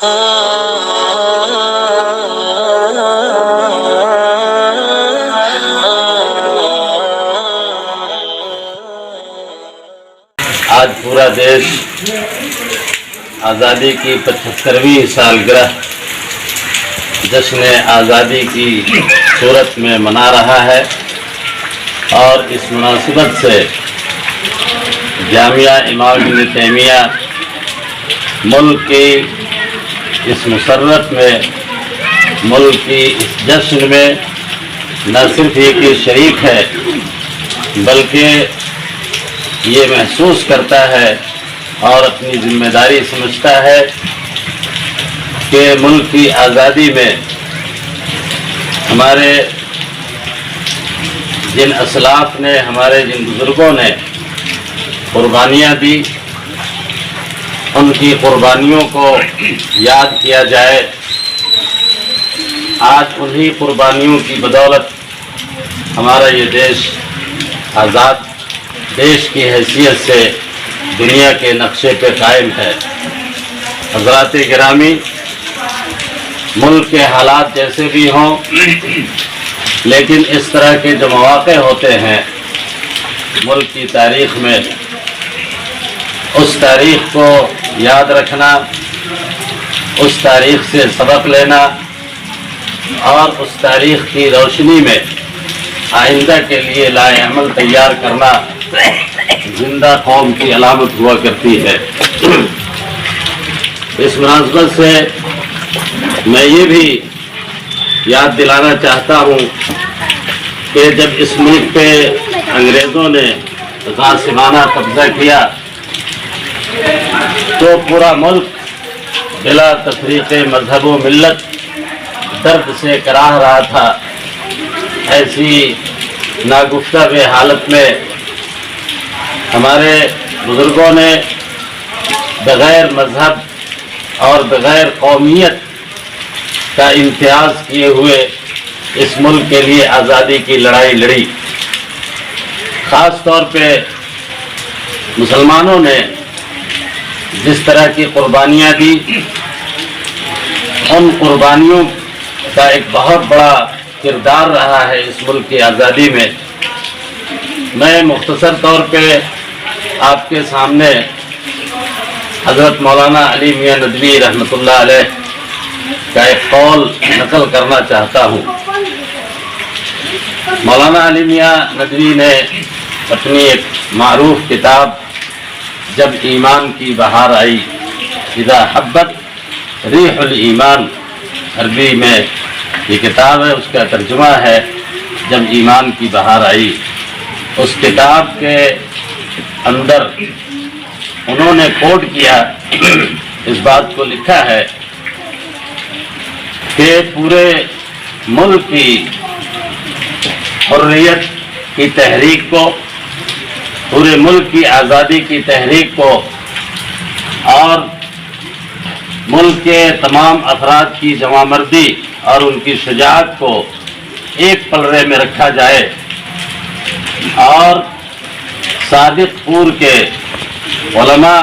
آج پورا دیش آزادی کی 75ویں سالگرہ جشن آزادی کی صورت میں منا رہا ہے، اور اس مناسبت سے جامعہ امام ابن تیمیہ ملک کی اس مسرت میں، ملک کی اس جشن میں نہ صرف یہ کہ شریک ہے، بلکہ یہ محسوس کرتا ہے اور اپنی ذمہ داری سمجھتا ہے کہ ملک کی آزادی میں ہمارے جن اسلاف نے، ہمارے جن بزرگوں نے قربانیاں دی، ان کی قربانیوں کو یاد کیا جائے۔ آج انہی قربانیوں کی بدولت ہمارا یہ دیش آزاد دیش کی حیثیت سے دنیا کے نقشے پہ قائم ہے۔ حضرات گرامی، ملک کے حالات جیسے بھی ہوں، لیکن اس طرح کے جو مواقع ہوتے ہیں ملک کی تاریخ میں، اس تاریخ کو یاد رکھنا، اس تاریخ سے سبق لینا، اور اس تاریخ کی روشنی میں آئندہ کے لیے لائحہ عمل تیار کرنا زندہ قوم کی علامت ہوا کرتی ہے۔ اس مناسبت سے میں یہ بھی یاد دلانا چاہتا ہوں کہ جب اس ملک پہ انگریزوں نے غاصبانہ قبضہ کیا تو پورا ملک بلا تفریق مذہب و ملت درد سے کراہ رہا تھا۔ ایسی ناگفتہ بے حالت میں ہمارے بزرگوں نے بغیر مذہب اور بغیر قومیت کا امتیاز کیے ہوئے اس ملک کے لیے آزادی کی لڑائی لڑی۔ خاص طور پہ مسلمانوں نے جس طرح کی قربانیاں دی، ان قربانیوں کا ایک بہت بڑا کردار رہا ہے اس ملک کی آزادی میں۔ میں مختصر طور پہ آپ کے سامنے حضرت مولانا علی میاں ندوی رحمۃ اللہ علیہ کا ایک قول نقل کرنا چاہتا ہوں۔ مولانا علی میاں ندوی نے اپنی ایک معروف کتاب جب ایمان کی بہار آئی، اذا حبت ریح الایمان، عربی میں یہ کتاب ہے، اس کا ترجمہ ہے جب ایمان کی بہار آئی۔ اس کتاب کے اندر انہوں نے کوٹ کیا، اس بات کو لکھا ہے کہ پورے ملک کی حریت کی تحریک کو، پورے ملک کی آزادی کی تحریک کو، اور ملک کے تمام افراد کی جمع مردی اور ان کی شجاعت کو ایک پلڑے میں رکھا جائے، اور صادق پور کے علماء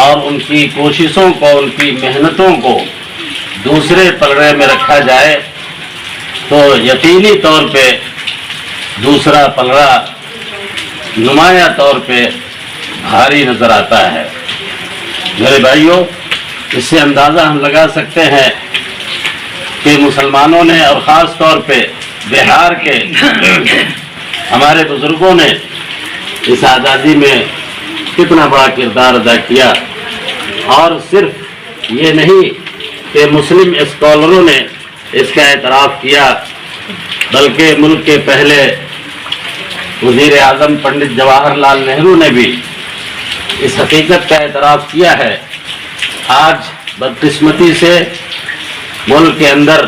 اور ان کی کوششوں کو، ان کی محنتوں کو دوسرے پلڑے میں رکھا جائے، تو یقینی طور پہ دوسرا پلڑا نمایاں طور پہ بھاری نظر آتا ہے۔ میرے بھائیوں، اس سے اندازہ ہم لگا سکتے ہیں کہ مسلمانوں نے، اور خاص طور پہ بہار کے ہمارے بزرگوں نے اس آزادی میں کتنا بڑا کردار ادا کیا۔ اور صرف یہ نہیں کہ مسلم اسکالروں نے اس کا اعتراف کیا، بلکہ ملک کے پہلے وزیر اعظم پنڈت جواہر لال نہرو نے بھی اس حقیقت کا اعتراف کیا ہے۔ آج بدقسمتی سے ملک کے اندر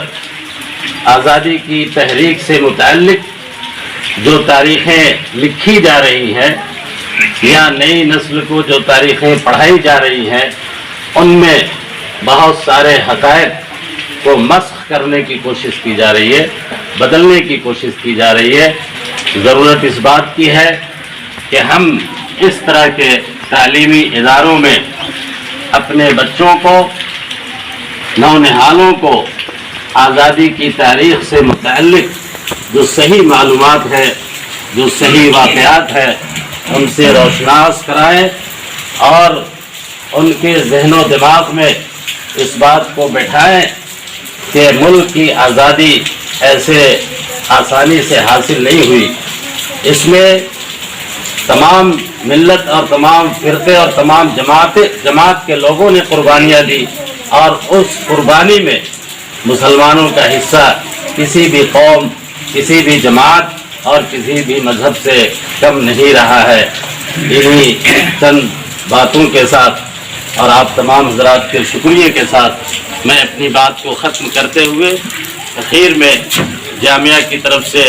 آزادی کی تحریک سے متعلق جو تاریخیں لکھی جا رہی ہیں، یا نئی نسل کو جو تاریخیں پڑھائی جا رہی ہیں، ان میں بہت سارے حقائق کو مسخ کرنے کی کوشش کی جا رہی ہے، بدلنے کی کوشش کی جا رہی ہے۔ ضرورت اس بات کی ہے کہ ہم اس طرح کے تعلیمی اداروں میں اپنے بچوں کو نونہالوں کو آزادی کی تاریخ سے متعلق جو صحیح معلومات ہے، جو صحیح واقعات ہے، ان سے روشناس کرائیں اور ان کے ذہن و دماغ میں اس بات کو بٹھائیں کہ ملک کی آزادی ایسے آسانی سے حاصل نہیں ہوئی، اس میں تمام ملت اور تمام فرقے اور تمام جماعت کے لوگوں نے قربانیاں دی، اور اس قربانی میں مسلمانوں کا حصہ کسی بھی قوم، کسی بھی جماعت اور کسی بھی مذہب سے کم نہیں رہا ہے۔ انہی چند باتوں کے ساتھ اور آپ تمام حضرات کے شکریہ کے ساتھ میں اپنی بات کو ختم کرتے ہوئے اخیر میں جامعہ کی طرف سے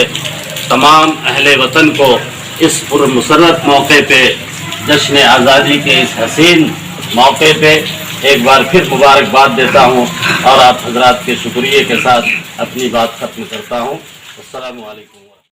تمام اہل وطن کو اس پرمسرت موقع پہ، جشن آزادی کے اس حسین موقع پہ ایک بار پھر مبارکباد دیتا ہوں اور آپ حضرات کے شکریہ کے ساتھ اپنی بات ختم کرتا ہوں۔ السلام علیکم۔